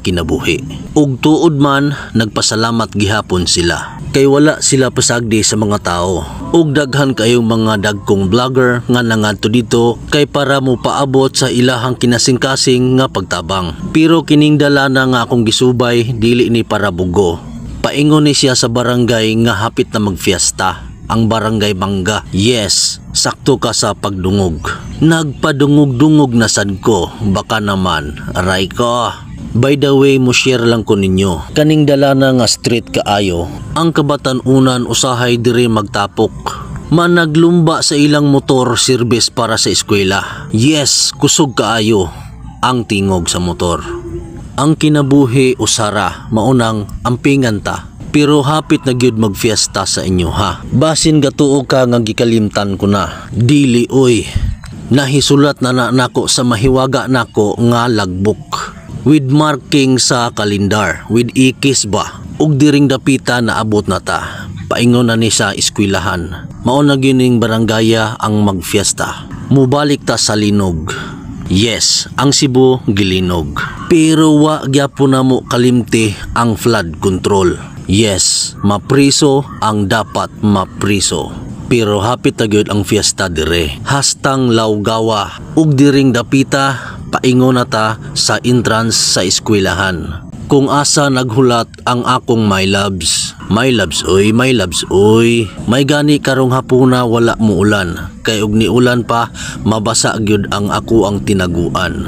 kinabuhi. Ug tuod man nagpasalamat gihapon sila kay wala sila pasagdi sa mga tao. Ug daghan kayong mga dagkong vlogger nga nangadto dito kay para mo paabot sa ilahang kinasing-kasing nga pagtabang. Pero kining dala na nga akong gisubay dili ni para bugo. Paingon ni siya sa barangay nga hapit na magfiesta. Ang barangay Bangga. Yes, sakto ka sa pagdungog. Nagpadungog-dungog na sad ko. Baka naman, aray ko. By the way, mo share lang ko ninyo. Kaning dala na nga street kaayo. Ang kabatan-unan usahay diri magtapok. Managlumba sa ilang motor service para sa eskwela. Yes, kusog kaayo ang tingog sa motor. Ang kinabuhi usara, maunang ampingan ta. Pero hapit na gyud magfiesta sa inyo ha. Basin gatuo ka nga gikalimtan ko na. Dili oy. Nahisulat na nako sa mahiwaga nako nga logbook. With marking sa kalendar. With ikis ba. Ug diring dapita na abot na ta. Paingon na ni sa eskwelahan. Mao na gining barangaya ang magfiesta. Mubalik ta sa linog. Yes, ang Cebu gilinog. Pero wa gyapon na mo kalimti ang flood control. Yes, mapriso ang dapat mapriso. Pero hapit na gyud ang fiesta dire. Hastang Lawgawa ug diring dapita paingon na ta sa entrance sa eskwelahan. Kung asa naghulat ang akong my loves. My loves oy, my loves oy. May gani karong hapuna wala mo ulan. Kay ug ni ulan pa mabasa gyud ang ako ang tinaguan.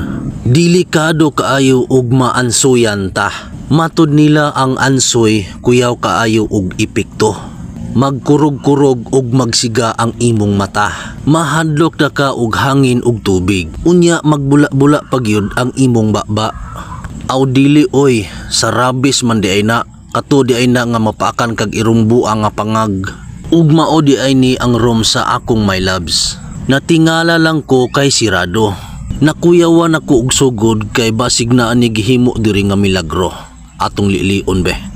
Delikado kaayo ug maansuyan ta. Matud nila ang ansoy kuyaw kaayo ug epekto. Magkurog-kurog ug magsiga ang imong mata. Mahadlok na ka og hangin ug tubig. Unya magbula-bula pagyud ang imong baba. Aw dili oy, sa rabis man di ay na. Kato di ay na nga mapaakan kag irumbo ang nga pangag. Ug mao di ay ni ang room sa akong my loves. Natingala lang ko kay sirado. Nakuyawan ako og sugod kay basig na ani gihimo diri nga milagro. Atong lilion be.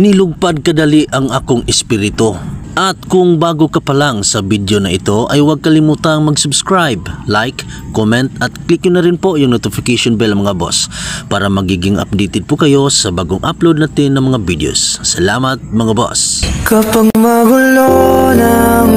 Nilugpad kadali ang akong espiritu. At kung bago ka pa lang sa video na ito ay huwag kalimutang mag-subscribe, like, comment at click nyo na rin po yung notification bell mga boss para magiging updated po kayo sa bagong upload natin ng mga videos. Salamat mga boss! Kapag magulo ng